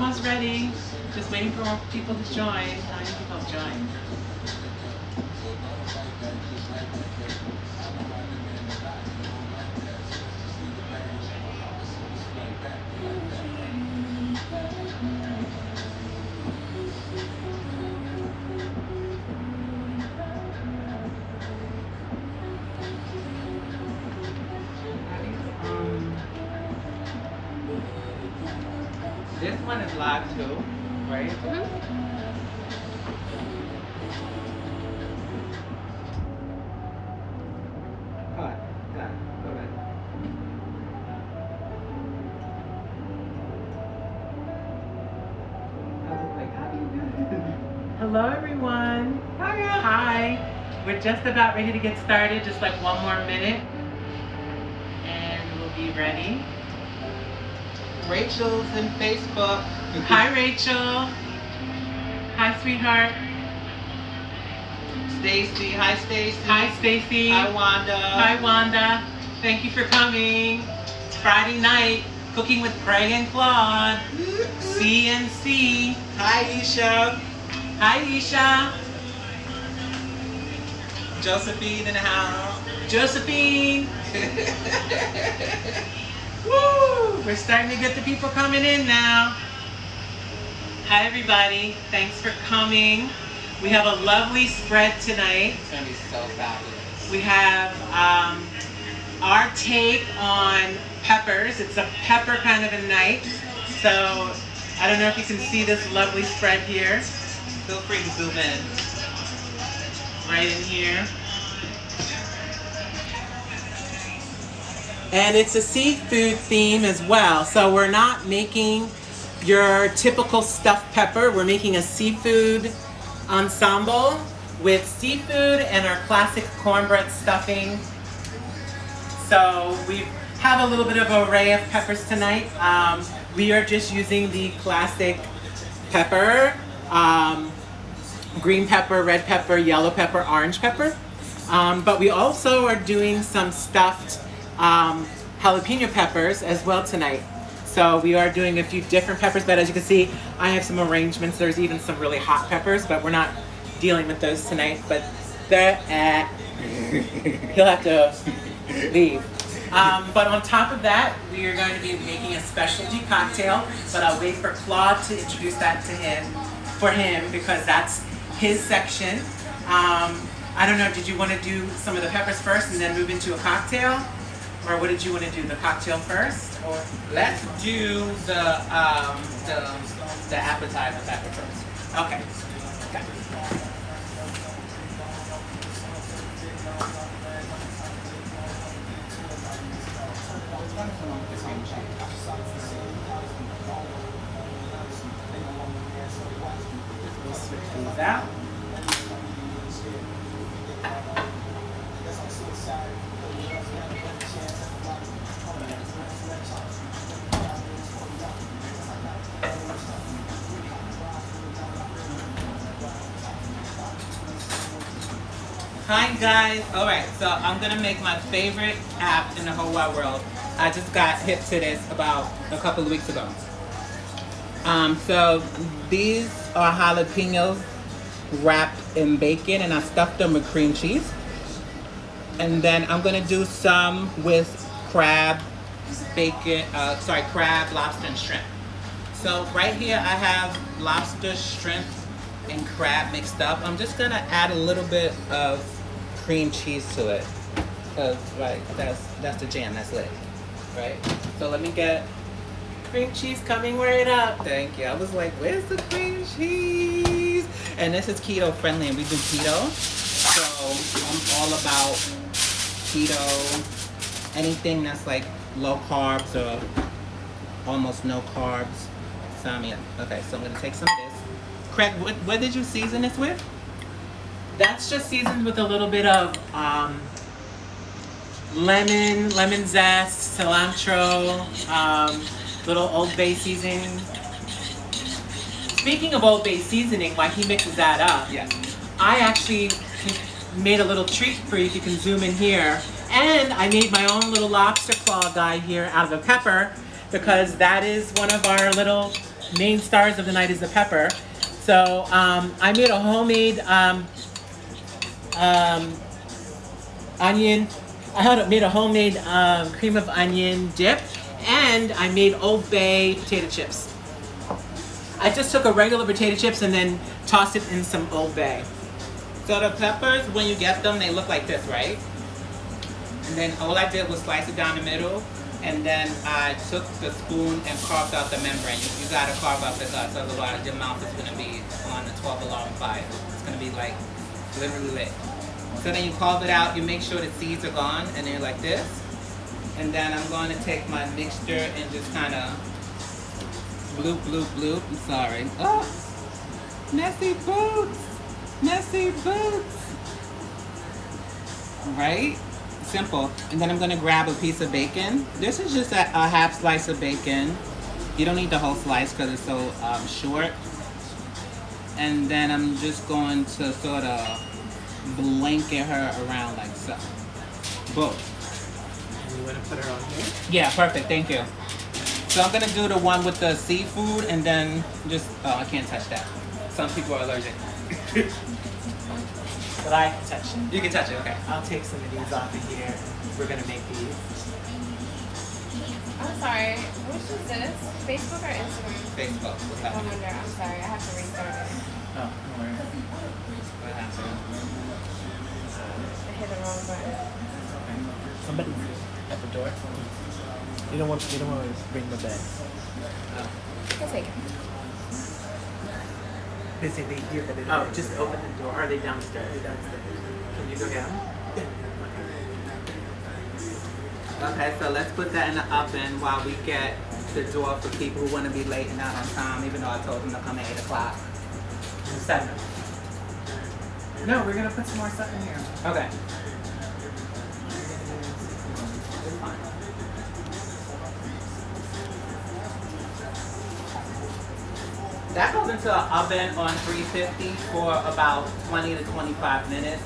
almost ready. Just waiting for more people to join. How many people have joined? This one is live too, right? Cut. Got it. Go ahead. I was like, how do you do this? Hello, everyone. Hi. We're just about ready to get started. Just like one more minute, and we'll be ready. Rachel's in Facebook. Hi, Rachel. Hi, sweetheart. Stacy. Hi, Stacy. Hi, Stacy. Hi, Wanda. Hi, Wanda. Thank you for coming. It's Friday night. Cooking with Craig and Claude. CNC. Hi, Isha. Hi, Isha. Josephine in the house. Josephine. Woo! We're starting to get the people coming in now. Hi, everybody. Thanks for coming. We have a lovely spread tonight. It's going to be so fabulous. We have our take on peppers. It's a pepper kind of a night. So I don't know if you can see this lovely spread here. Feel free to zoom in. Right in here. And it's a seafood theme as well. So we're not making your typical stuffed pepper. We're making a seafood ensemble with seafood and our classic cornbread stuffing. So we have a little bit of an array of peppers tonight. We are just using the classic pepper, green pepper, red pepper, yellow pepper, orange pepper. But we also are doing some stuffed jalapeno peppers as well tonight. So we are doing a few different peppers, but as you can see, I have some arrangements. There's even some really hot peppers, but we're not dealing with those tonight. But he'll have to leave. But on top of that, we are going to be making a specialty cocktail, but I'll wait for Claude to introduce that for him because that's his section. I don't know, did you want to do some of the peppers first and then move into a cocktail? Or what did you want to do, the cocktail first? Or let's do the appetizer pepper first. Okay. We'll switch these out. Hi guys, alright, so I'm gonna make my favorite app in the whole wide world. I just got hip to this about a couple of weeks ago. So these are jalapenos wrapped in bacon and I stuffed them with cream cheese. And then I'm gonna do some with crab, lobster and shrimp. So right here I have lobster, shrimp, and crab mixed up. I'm just gonna add a little bit of cream cheese to it. Cause right, that's the jam, that's lit. Right? So let me get cream cheese coming right up. Thank you. I was like, where's the cream cheese? And this is keto friendly and we do keto. So I'm all about keto, anything that's like low carbs or almost no carbs. Sign me up. Okay, so I'm gonna take some of this. Craig, what did you season this with? That's just seasoned with a little bit of lemon zest, cilantro, little Old Bay seasoning. Speaking of Old Bay seasoning, while he mixes that up, yeah. I actually made a little treat for you if you can zoom in here. And I made my own little lobster claw guy here out of a pepper because that is one of our little main stars of the night is the pepper. So I made a homemade onion. Made a homemade cream of onion dip, and I made Old Bay potato chips. I just took a regular potato chips and then tossed it in some Old Bay. So the peppers, when you get them, they look like this, right? And then all I did was slice it down the middle, and then I took the spoon and carved out the membrane. You gotta carve out the guts, otherwise your mouth is gonna be on a 12 alarm fire. It's gonna be like literally lit. So then you carve it out, you make sure the seeds are gone, and they're like this. And then I'm going to take my mixture and just kind of bloop, bloop, bloop. I'm sorry. Oh, messy boots. Messy boots. Right? Simple. And then I'm going to grab a piece of bacon. This is just a half slice of bacon. You don't need the whole slice because it's so short. And then I'm just going to sort of blanket her around like so. Boom. You want to put her on here? Yeah, perfect. Thank you. So I'm going to do the one with the seafood and then just... Oh, I can't touch that. Some people are allergic. But I can touch it. You can touch it, okay. I'll take some of these off of here. We're going to make these. I'm sorry. Which is this? Facebook or Instagram? Facebook. What's I happening? wonder. I'm sorry. I have to restart it. Oh, don't worry. What happened? I hit the wrong button. Somebody at the door. You don't want to bring the bag. I'll take it. They say they hear that it. Oh, just open the door. Are they downstairs? They're downstairs. Can you go get them? Okay, so let's put that in the oven while we get the door for people who want to be late and not on time, even though I told them to come at 8 o'clock. 7. No, we're gonna put some more stuff in here. Okay. That goes into an oven on 350 for about 20 to 25 minutes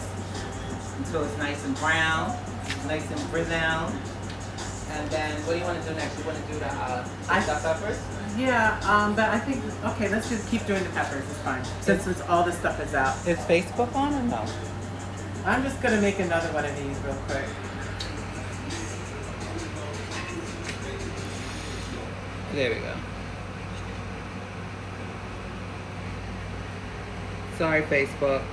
until it's nice and brown, nice and brown. And then what do you want to do next? You want to do the peppers? Yeah, but I think, okay, let's just keep doing the peppers. It's fine. Since all this stuff is out. Is Facebook on or no? I'm just gonna make another one of these real quick. There we go. Sorry, Facebook.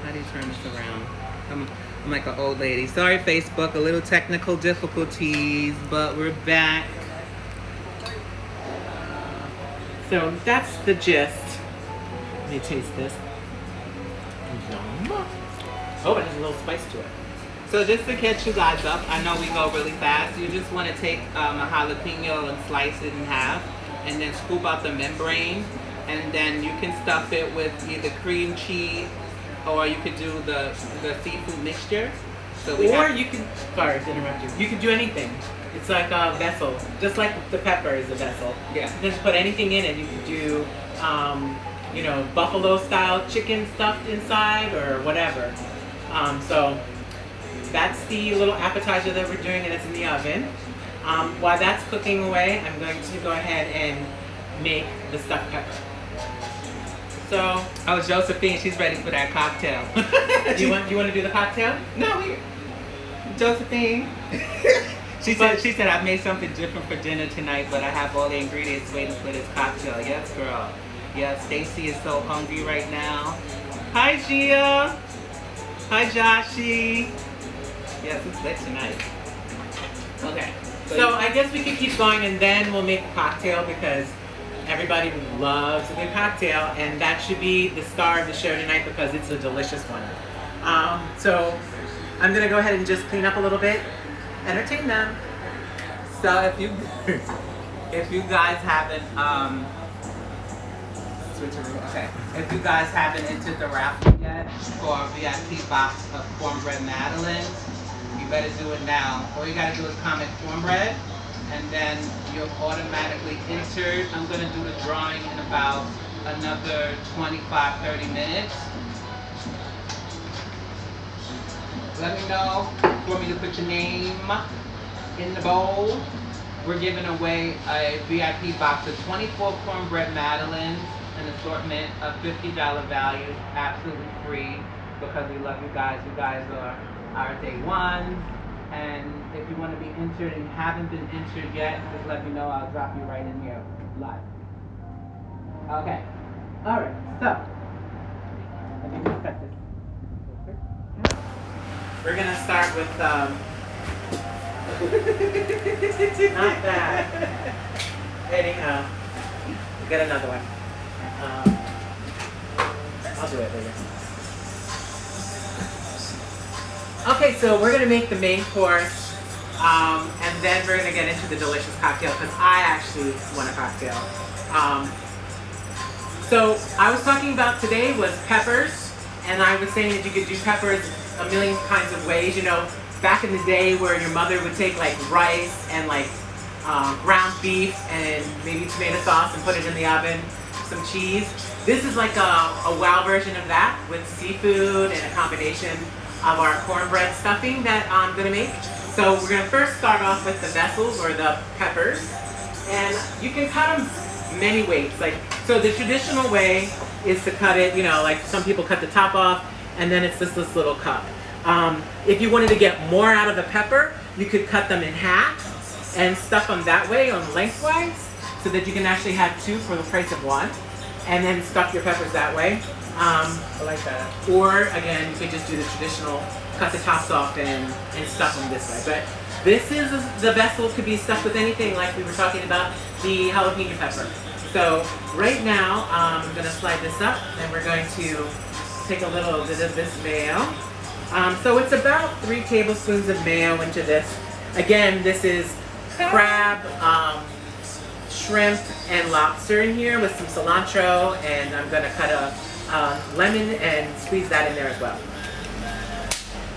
How do you turn this around? I'm like an old lady. Sorry, Facebook. A little technical difficulties, but we're back. So that's the gist. Let me taste this. Yum. Oh, it has a little spice to it. So just to catch you guys up, I know we go really fast. You just want to take a jalapeno and slice it in half, and then scoop out the membrane, and then you can stuff it with either cream cheese, or you could do the seafood mixture. So you can, sorry to interrupt you. You can do anything. It's like a vessel, just like the pepper is a vessel. Yeah. You can just put anything in it. You can do, buffalo style chicken stuffed inside or whatever. So that's the little appetizer that we're doing, and it's in the oven. While that's cooking away, I'm going to go ahead and make the stuffed pepper. So, oh, Josephine, she's ready for that cocktail. you want to do the cocktail? No, Josephine. She said I made something different for dinner tonight, but I have all the ingredients waiting for this cocktail. Yes, girl. Yeah, Stacy is so hungry right now. Hi, Gia. Hi, Joshie. Yes, it's lit tonight. Okay. So I guess we can keep going, and then we'll make a cocktail because everybody loves a good cocktail, and that should be the star of the show tonight because it's a delicious one. So I'm gonna go ahead and just clean up a little bit, entertain them. So if you guys haven't okay, if you guys haven't entered the raffle yet for a VIP box of cornbread Madeleine, you better do it now. All you gotta do is comment cornbread, and then you're automatically entered. I'm gonna do the drawing in about another 25-30 minutes. Let me know. You want me to put your name in the bowl? we're giving away a VIP box of 24 cornbread madeleines, an assortment of $50 value, absolutely free, because we love you guys. You guys are our day ones. And if you want to be entered and haven't been entered yet, just let me know. I'll drop you right in here live. Okay. All right. So, let me just cut this. We're gonna start with not that. Anyhow, we'll get another one. I'll do it later. Okay, so we're gonna make the main course, and then we're gonna get into the delicious cocktail because I actually want a cocktail. So I was talking about today was peppers, and I was saying that you could do peppers a million kinds of ways. You know, back in the day where your mother would take like rice and like ground beef and maybe tomato sauce and put it in the oven, some cheese. This is like a wow version of that with seafood and a combination of our cornbread stuffing that I'm gonna make. So we're gonna first start off with the vessels or the peppers, and you can cut them many ways. Like, so the traditional way is to cut it, you know, like some people cut the top off and then it's just this little cup. If you wanted to get more out of the pepper, you could cut them in half and stuff them that way on lengthwise so that you can actually have two for the price of one, and then stuff your peppers that way. I like that. Or again, you could just do the traditional, cut the tops off and stuff them this way. But this is, the vessel could be stuffed with anything like we were talking about, the jalapeno pepper. So right now, I'm gonna slide this up and we're going to take a little bit of this mayo. So it's about 3 tablespoons of mayo into this. Again, this is crab, shrimp, and lobster in here with some cilantro, and I'm gonna cut a lemon and squeeze that in there as well.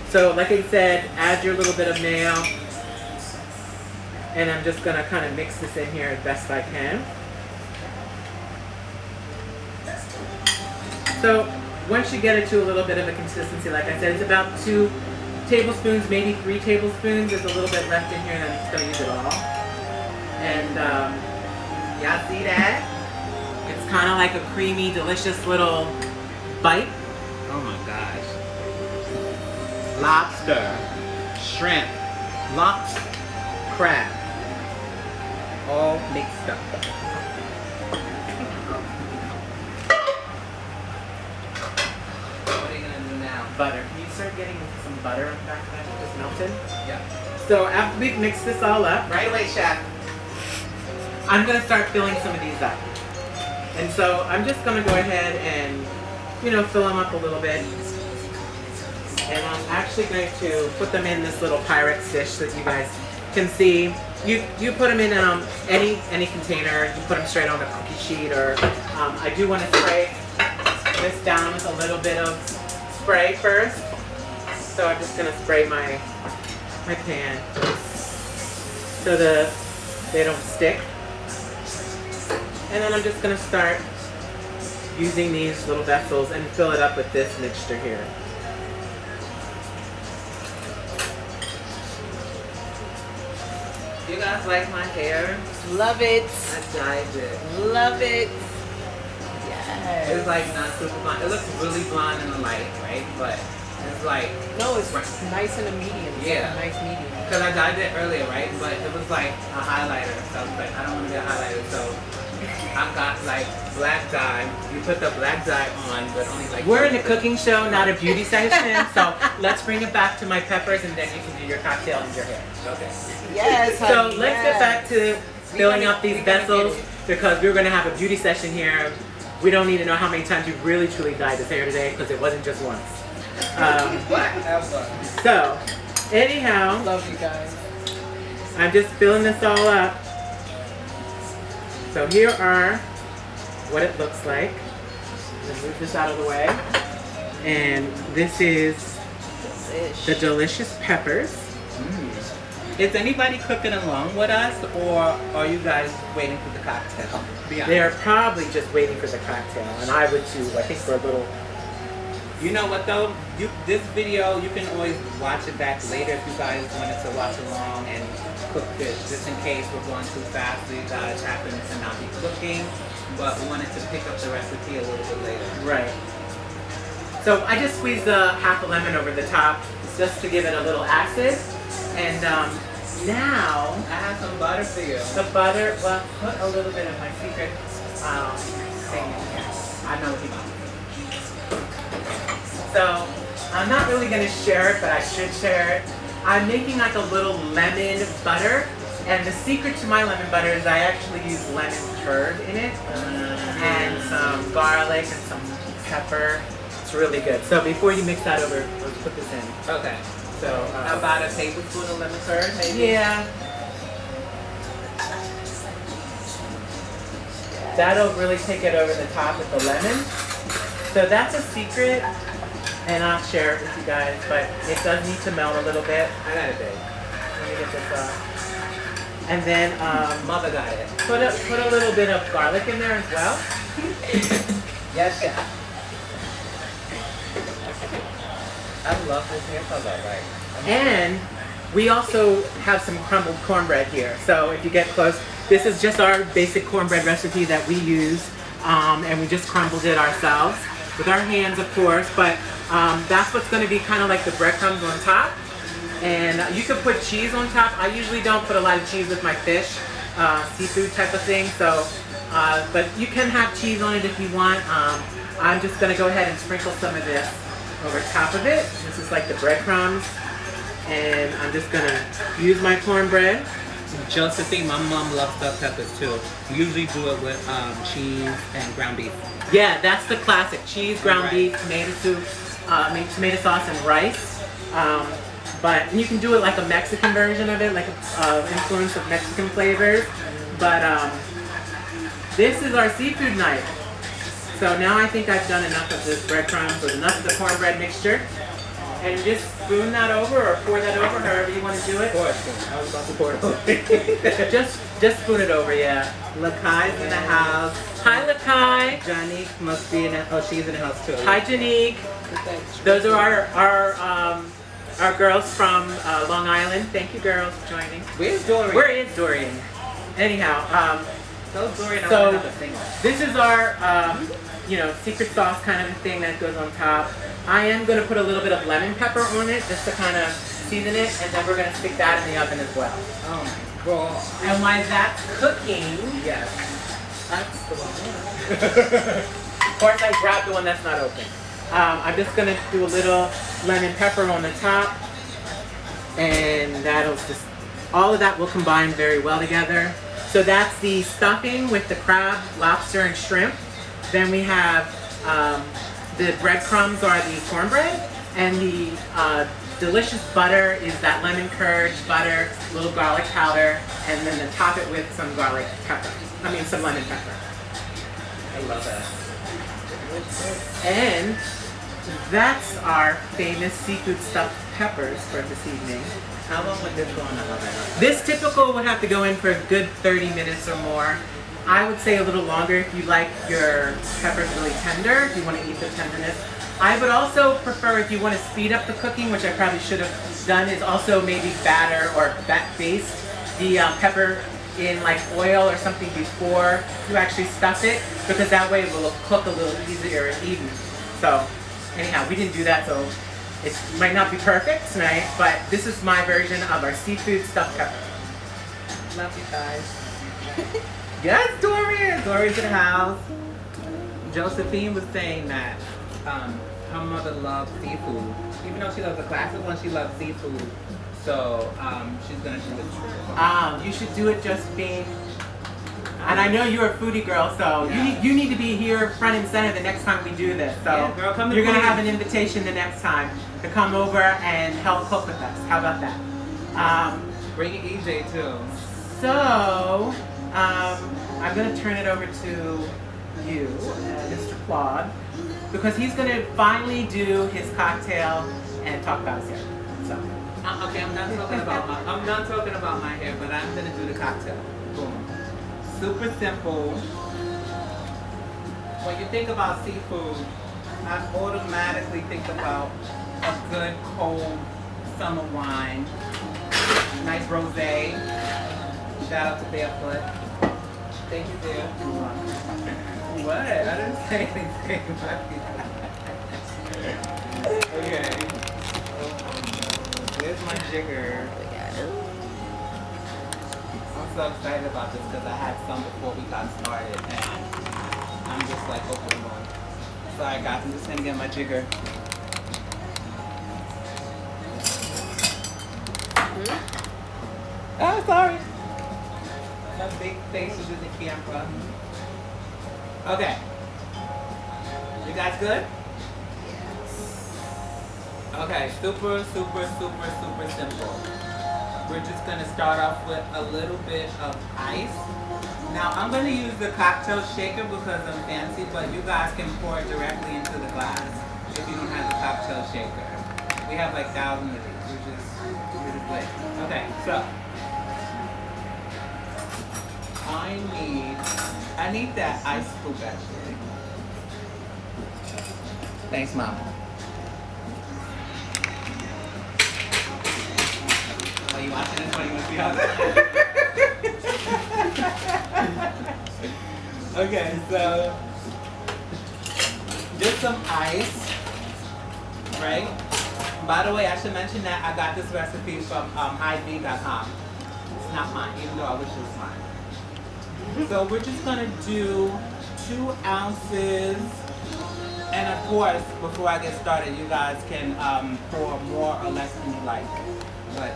So like I said, add your little bit of mayo, and I'm just gonna kind of mix this in here as best I can. So once you get it to a little bit of a consistency, like I said, it's about 2 tablespoons, maybe 3 tablespoons. There's a little bit left in here, and I'm just gonna use it all. And y'all see that? It's kind of like a creamy, delicious little bite. Oh my gosh. Lobster, shrimp, lumps, crab, all mixed up. What are you gonna do now? Butter. Can you start getting some butter back that just melted? Yeah. So after we've mixed this all up, Right away, chef. I'm gonna start filling some of these up. And so I'm just gonna go ahead and, you know, fill them up a little bit. And I'm actually going to put them in this little Pyrex dish that you guys can see. You put them in any container. You put them straight on a cookie sheet, or I do want to spray this down with a little bit of spray first. So I'm just gonna spray my pan so they don't stick. And then I'm just gonna start using these little vessels and fill it up with this mixture here. You guys like my hair? Love it. I dyed it. Love it. Yes. It's like not super blonde. It looks really blonde in the light, right? But it's like, No, it's nice in a medium. It's Yeah. like a nice medium. because I dyed it earlier, right? But it was like a highlighter. So I was like, I don't want to be a highlighter. So I got like black dye. You put the black dye on, but only like. We're in a cooking show, not a beauty session, so let's bring it back to my peppers and then you can do your cocktail and your hair. Okay. Yes, honey. So let's get back to filling up these we gonna get vessels it. because we're gonna have a beauty session here. We don't need to know how many times you really truly dyed this hair today because it wasn't just once. Whatever. So, anyhow, Love you guys. I'm just filling this all up. So here are what it looks like. Let's move this out of the way. And this is the delicious peppers. Is anybody cooking along with us, or are you guys waiting for the cocktail? Be honest. They're probably just waiting for the cocktail, and I would too. I think we're a little. You know what though? This video, you can always watch it back later if you guys wanted to watch along and cook this just in case we're going too fast. The guys happen to not be cooking, but we wanted to pick up the recipe a little bit later. Right. So I just squeezed half a lemon over the top just to give it a little acid. And now I have some butter for you. the butter, well, put a little bit of my secret thing in here. I know what you want. So I'm not really going to share it, but I should share it. I'm making like a little lemon butter, and the secret to my lemon butter is I actually use lemon curd in it, and some garlic and some pepper. It's really good. So before you mix that over, let's put this in. Okay. So About a tablespoon of lemon curd, maybe? yeah, that'll really take it over the top with the lemon. So that's a secret, and I'll share it with you guys, but it does need to melt a little bit. I got it, babe. Let me get this up. And then Mother got it. put a little bit of garlic in there as well. Yes, chef. I love this hair color, right? And we also have some crumbled cornbread here. So if you get close, this is just our basic cornbread recipe that we use, and we just crumbled it ourselves with our hands, of course. But that's what's going to be kind of like the breadcrumbs on top. And you could put cheese on top. I usually don't put a lot of cheese with my fish, seafood type of thing. So, but you can have cheese on it if you want. I'm just going to go ahead and sprinkle some of this over top of it. This is like the breadcrumbs. And I'm just going to use my cornbread. Josephine, my mom loves stuffed peppers too. We usually do it with cheese and ground beef. Yeah, that's the classic. Cheese, ground Right. beef, tomato soup, tomato sauce, and rice. But you can do it like a Mexican version of it, like influence of Mexican flavors. But this is our seafood night. So now I think I've done enough of this breadcrumbs or enough of the cornbread mixture. And just spoon that over or pour that over, however you want to do it. Pour it. I was about to pour it over. Just spoon it over, yeah. Lakai's in the house. Hi, Lakai. Johnny must be in the house. Oh, she's in the house too. Hi, Janique. Those are our girls from Long Island. Thank you, girls, for joining. Where's Dorian? Where is Dorian? Anyhow, Tell Dorian I So- want another finger. this is our secret sauce kind of a thing that goes on top. I am going to put a little bit of lemon pepper on it just to kind of season it, and then we're going to stick that in the oven as well. Oh my god. And while that's cooking, Yes. That's the one. of course I grabbed the one that's not open. I'm just going to do a little lemon pepper on the top, and that'll just, all of that will combine very well together. So that's the stuffing with the crab, lobster, and shrimp. Then we have the breadcrumbs are the cornbread, and the delicious butter is that lemon curd, butter, little garlic powder, and then to top it with some garlic pepper. Some lemon pepper. I love that. And that's our famous seafood stuffed peppers for this evening. How long would this go in the oven? This typical would have to go in for a good 30 minutes or more. I would say a little longer if you like your peppers really tender, if you want to eat the tenderness. I would also prefer, if you want to speed up the cooking, which I probably should have done, is also maybe batter or baste the pepper in like oil or something before you actually stuff it, because that way it will cook a little easier and even. So anyhow, we didn't do that, so it might not be perfect tonight, but this is my version of our seafood stuffed pepper. Love you guys. Yes, Dorian! Dorian's in the house. Josephine was saying that her mother loves seafood. Even though she loves the classic one, she loves seafood. So she's gonna do it. You should do it, Josephine. And I know you're a foodie girl, so Yeah. you need to be here front and center the next time we do this. So Yeah, girl, come to you're gonna Queens. have an invitation the next time to come over and help cook with us. How about that? Bring EJ too. So I'm gonna turn it over to you, Mr. Claude, because he's gonna finally do his cocktail and talk about his hair. So. Okay, I'm not talking about my hair, but I'm gonna do the cocktail. Boom. Super simple. When you think about seafood, I automatically think about a good cold summer wine. Nice rosé. Shout out to Barefoot. Thank you, dear. What? I didn't say anything. Okay. Where's my jigger? I'm so excited about this because I had some before we got started and I'm just like open one. Sorry guys, I'm just gonna get my jigger. Oh, sorry. My big face is in the camera. Okay. You guys good? Okay, super simple. We're just gonna start off with a little bit of ice. Now I'm gonna use the cocktail shaker because I'm fancy, but you guys can pour it directly into the glass if you don't have the cocktail shaker. We have like thousands of these, which is really great. Okay, so I need that ice scoop actually. Thanks, Mom. Are you watching this one? You want to see how Okay, so just some ice, right? By the way, I should mention that I got this recipe from iv.com. It's not mine, even though I wish it was mine. So we're just gonna do 2 ounces. And of course, before I get started, you guys can pour more or less than you like. But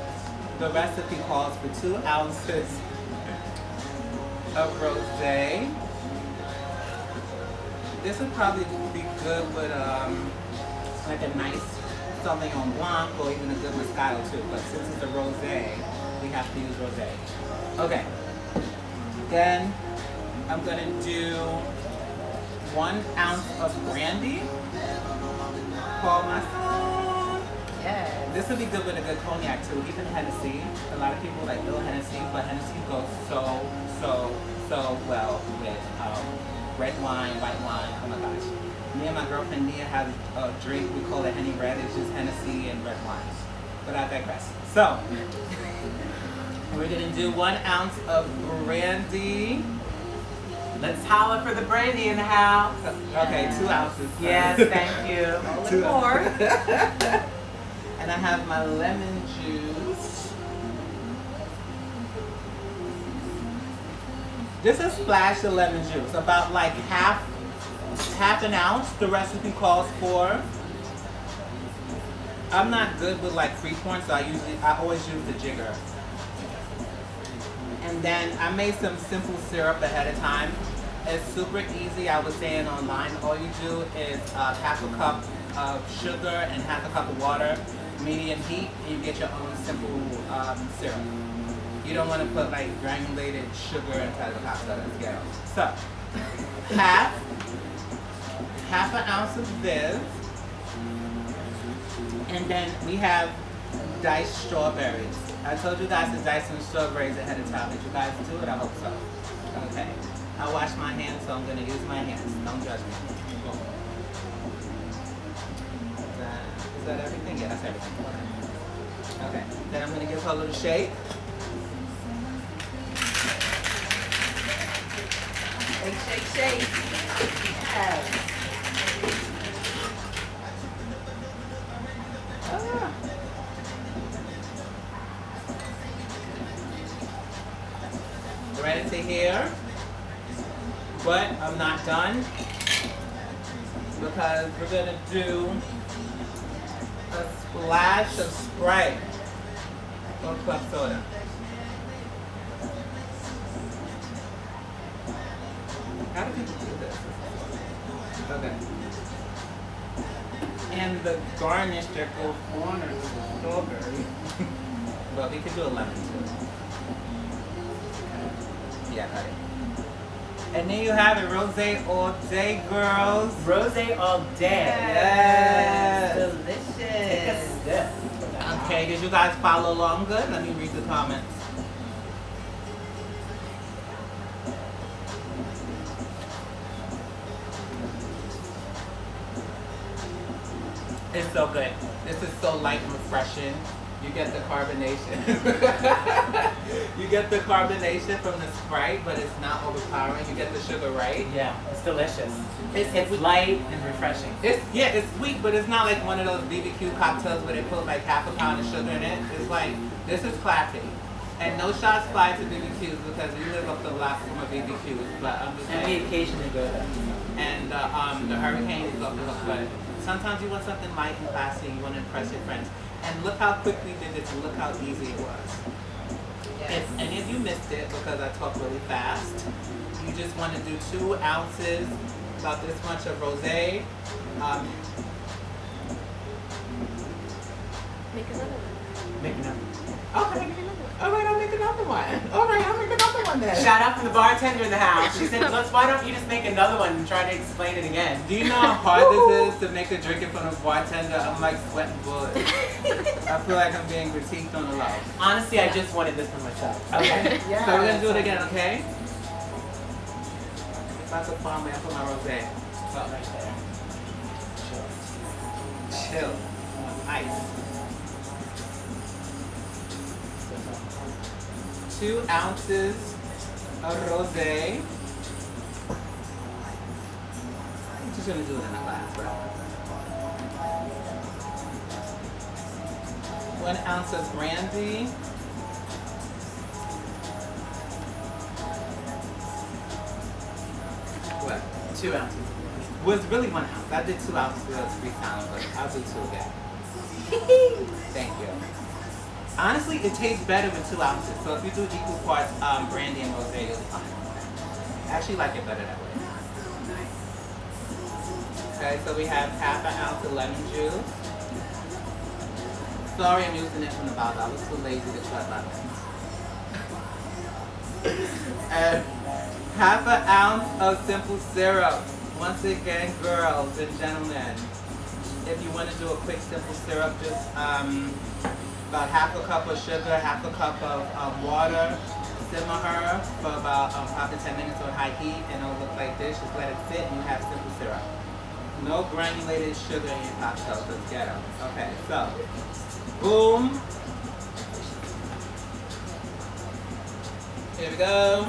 the recipe calls for 2 ounces of rosé. This would probably be good with like a nice Sauvignon Blanc or even a good Moscato too. But since it's a rosé, we have to use rosé. Okay. Then I'm gonna do 1 ounce of brandy. Call my son. Yes. This would be good with a good cognac too, even Hennessy. A lot of people like little Hennessy, but Hennessy goes so well with red wine, white wine. Oh my gosh. Me and my girlfriend Nia have a drink, we call it Henny Red. It's just Hennessy and red wine. But I digress. So, we're gonna do 1 ounce of brandy. Let's holler for the brandy in the house. Okay, 2 ounces. Yes, thank you. A little more. And I have my lemon juice. Just a splash of lemon juice, about like half an ounce. The recipe calls for. I'm not good with like free corn, so I always use the jigger. And then I made some simple syrup ahead of time. It's super easy. I was saying online, all you do is half a cup of sugar and half a cup of water, medium heat, and you get your own simple syrup. You don't want to put like granulated sugar inside the cocktail. That's ghetto. So, half an ounce of this, and then we have diced strawberries. I told you guys to dice some strawberries ahead of time. Did you guys do it? I hope so. Okay. I wash my hands, so I'm going to use my hands. Don't judge me. Is that everything? Yeah, that's everything. Okay. Then I'm going to give her a little shake. Shake. Yes. Ready to hear, but I'm not done because we're gonna do a splash of Sprite or club soda. How do people do this? Okay. And the garnish that goes on is the strawberry. But we could do a lemon too. Yeah, got it. And then you have it, Rosè-All-Day, girls. Rosè-All-Day. Yes. Delicious. Take a sip. Okay, did you guys follow along good? Let me read the comments. It's so good. This is so light and refreshing. You get the carbonation. You get the carbonation from the Sprite, but it's not overpowering. You get the sugar right. Yeah, it's delicious. It's light and refreshing. It's sweet, but it's not like one of those BBQ cocktails where they put like half a pound of sugar in it. It's like, this is classy. And no shots fired to BBQs because we live up the block from a BBQ. But I'm just And we occasionally go there. And the hurricane is off the hook, but sometimes you want something light and classy, you want to impress your friends. And look how quick we did this and look how easy it was. Yes. If any of you missed it because I talk really fast, you just want to do 2 ounces, about this much of rosé. Make another one. Make another. Okay. All right, I'll make another one. All right, I'll make another one then. Shout out from the bartender in the house. She said, why don't you just make another one and try to explain it again? Do you know how hard this is to make a drink in front of a bartender? I'm like sweating bullets. I feel like I'm being critiqued on the low. Honestly, I just wanted this for myself. Okay. Yeah. So we're going to do it again, okay? If I could find me, I put my rosé. Well, right there. Chill. Ice. 2 ounces of rosé. I'm just gonna do it in a glass, right? 1 ounce of brandy. What? 2 ounces. Well, it's really 1 ounce. I did 2 ounces because it was 3 pounds, but I'll do 2 again. Thank you. Honestly, it tastes better with 2 ounces. So if you do equal parts brandy and rosé, you'll be fine. I actually like it better that way. Okay, so we have ½ ounce of lemon juice. Sorry, I'm using it from the bottle. I was too lazy to cut lemons. And ½ ounce of simple syrup. Once again, girls and gentlemen, if you want to do a quick simple syrup, just about ½ a cup of sugar, ½ a cup of water, simmer her for about 5 to 10 minutes on high heat, and it'll look like this. Just let it sit and you have simple syrup. No granulated sugar in your cocktail, so it's ghetto. Okay, so, boom. Here we go.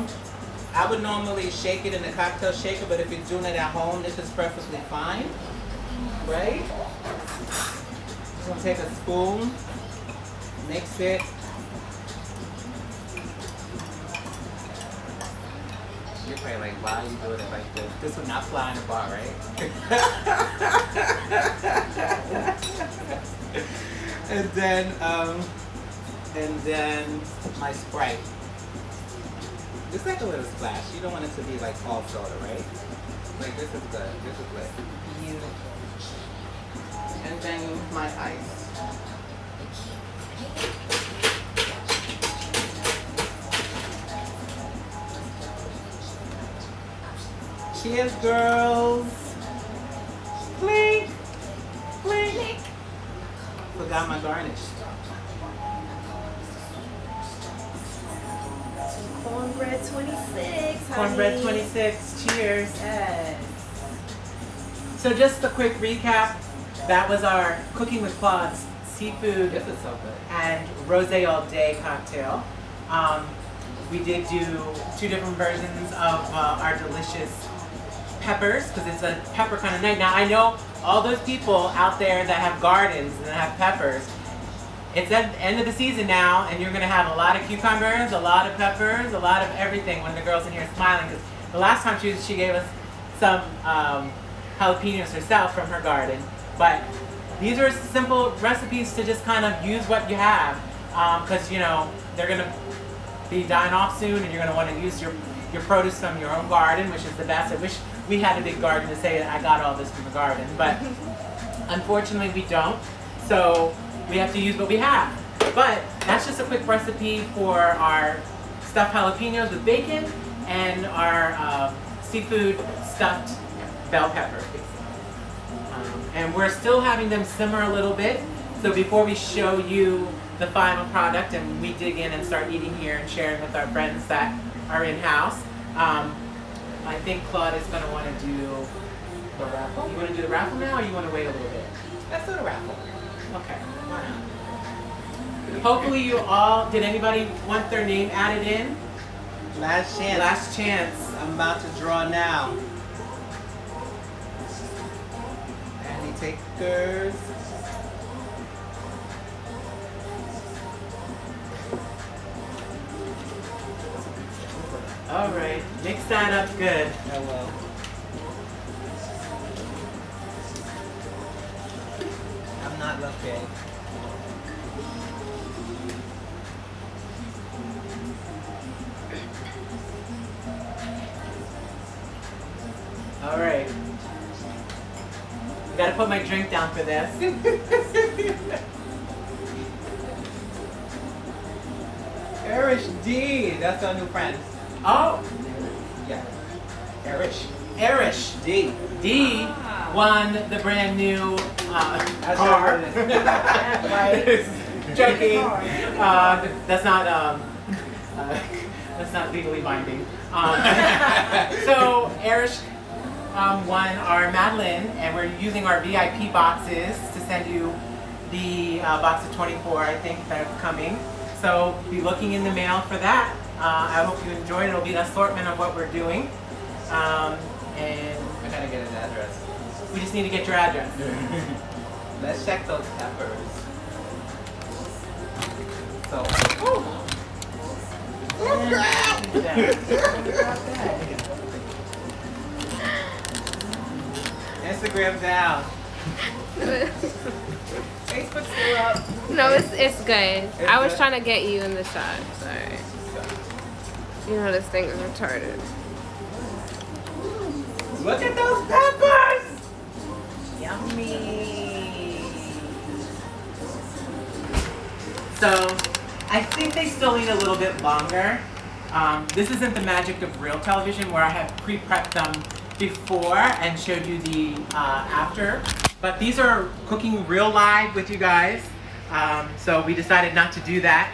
I would normally shake it in the cocktail shaker, but if you're doing it at home, this is perfectly fine, right? Just gonna take a spoon, mix it. You're probably like, why are you doing it like this? This would not fly in a bar, right? and then my Sprite. It's like a little splash. You don't want it to be like all soda, right? Like this is good. This is good. Beautiful. And then my ice. Cheers, girls. Blink. Blink. Forgot my garnish. Cornbread 26. Cornbread honey. 26. Cheers. Yes. So just a quick recap. That was our Cooking with Claude's seafood This is so good. and Rosè-All-Day cocktail. We did do 2 different versions of our delicious peppers because it's a pepper kind of night. Now I know all those people out there that have gardens and that have peppers. It's at the end of the season now, and you're gonna have a lot of cucumbers, a lot of peppers, a lot of everything. When the girls in here smiling, because the last time she gave us some jalapenos herself from her garden. But these are simple recipes to just kind of use what you have, because you know they're gonna be dying off soon, and you're gonna want to use your produce from your own garden, which is the best. I wish we had a big garden to say that I got all this from the garden, but unfortunately we don't. So we have to use what we have. But that's just a quick recipe for our stuffed jalapenos with bacon and our seafood stuffed bell pepper. And we're still having them simmer a little bit. So before we show you the final product and we dig in and start eating here and sharing with our friends that are in-house, I think Claude is going to want to do the raffle. You want to do the raffle now or you want to wait a little bit? Let's do the raffle. Okay. Why not? Hopefully you all, did anybody want their name added in? Last chance. Last chance. I'm about to draw now. Any takers? All right, mix that up good. Oh well. I'm not looking. All right. Gotta put my drink down for this. Irish D. That's our new friend. Oh, Yeah. Irish. Irish. D. D won the brand new That's car. what it is. Right. Joking. That's not legally binding. So Irish won our Madeline, and we're using our VIP boxes to send you the box of 24, I think, that's coming. So be looking in the mail for that. I hope you enjoy it. It'll be an assortment of what we're doing. And I gotta get his address. we just need to get your address. Let's check those peppers. So, Instagram down. Facebook's still up. No, it's good. I was good? trying to get you in the shot. Sorry. You know this thing is retarded. Look at those peppers! Yummy. So I think they still need a little bit longer. This isn't the magic of real television where I have pre-prepped them before and showed you the after. But these are cooking real live with you guys. So we decided not to do that.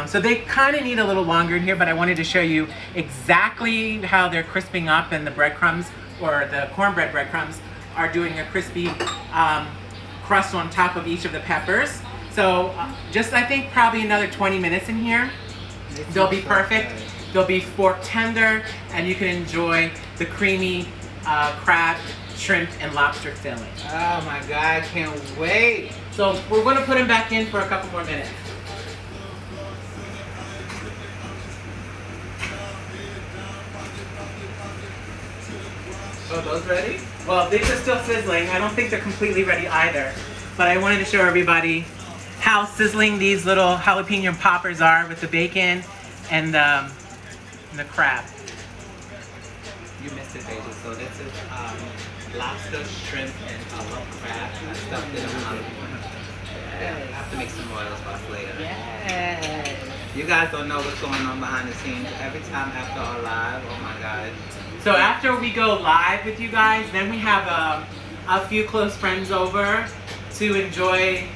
So they kind of need a little longer in here, but I wanted to show you exactly how they're crisping up, and the breadcrumbs, or the cornbread breadcrumbs, are doing a crispy crust on top of each of the peppers. So just, I think, probably another 20 minutes in here. They'll be perfect. They'll be fork tender, and you can enjoy the creamy crab, shrimp, and lobster filling. Oh my God, I can't wait. So we're going to put them back in for a couple more minutes. Oh, those ready? Well, these are still sizzling. I don't think they're completely ready either. But I wanted to show everybody how sizzling these little jalapeno poppers are with the bacon and the crab. You missed it, baby. So this is lobster, shrimp, and crab. I stuffed it in jalapeno. Yeah, I have to make some oil sauce later. Yes. You guys don't know what's going on behind the scenes. Every time after our live, oh my God. So after we go live with you guys, then we have a few close friends over to enjoy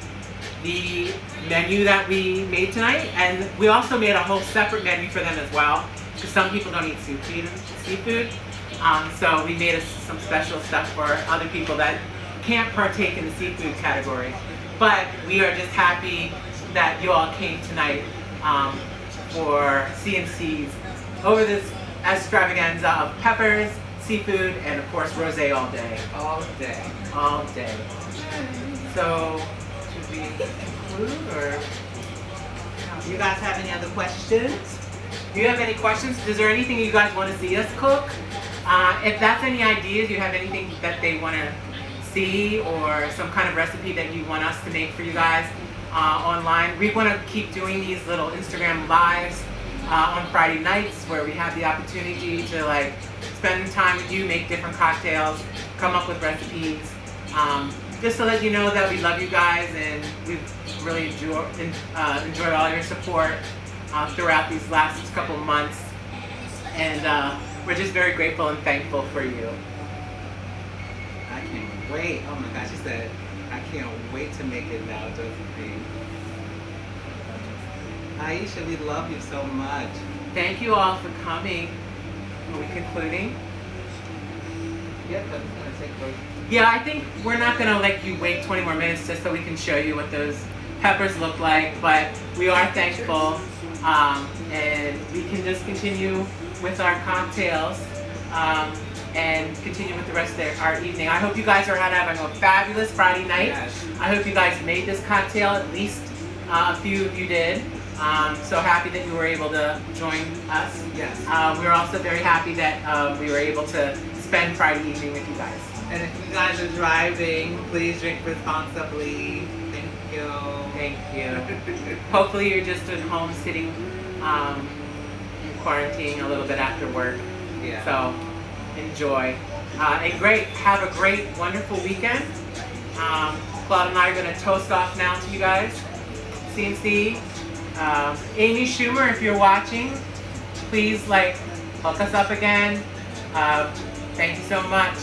the menu that we made tonight. And we also made a whole separate menu for them as well, because some people don't eat seafood. So we made some special stuff for other people that can't partake in the seafood category. But we are just happy that you all came tonight for CMC's over this extravaganza of peppers, seafood, and of course Rosè-All-Day. All day. All day. So, should we conclude, or You guys have any other questions? do you have any questions? Is there anything you guys want to see us cook? If that's any ideas, you have anything that they want to see, or some kind of recipe that you want us to make for you guys online, we want to keep doing these little Instagram lives on Friday nights where we have the opportunity to like spend time with you, make different cocktails, come up with recipes, just to let you know that we love you guys and we've really enjoyed all your support throughout these last couple of months, and we're just very grateful and thankful for you. I can't wait. Oh my gosh, she said, I can't wait to make it now, Josephine. Aisha, we love you so much. Thank you all for coming. Are we concluding? Yep, that's gonna take place. Yeah, I think we're not gonna let you wait 20 more minutes just so we can show you what those peppers look like, but we are thankful, and we can just continue with our cocktails and continue with the rest of our evening. I hope you guys are having a fabulous Friday night. Yes. I hope you guys made this cocktail, at least a few of you did. So happy that you were able to join us. Yes. We're also very happy that we were able to spend Friday evening with you guys. And if you guys are driving, please drink responsibly. Thank you. Thank you. Hopefully you're just at home sitting in quarantine a little bit after work. Yeah. So enjoy. Have a great, wonderful weekend. Claude and I are going to toast off now to you guys. CNC. Amy Schumer, if you're watching, please hook us up again. Thank you so much.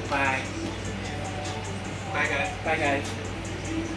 Bye. Bye, guys. Bye, guys.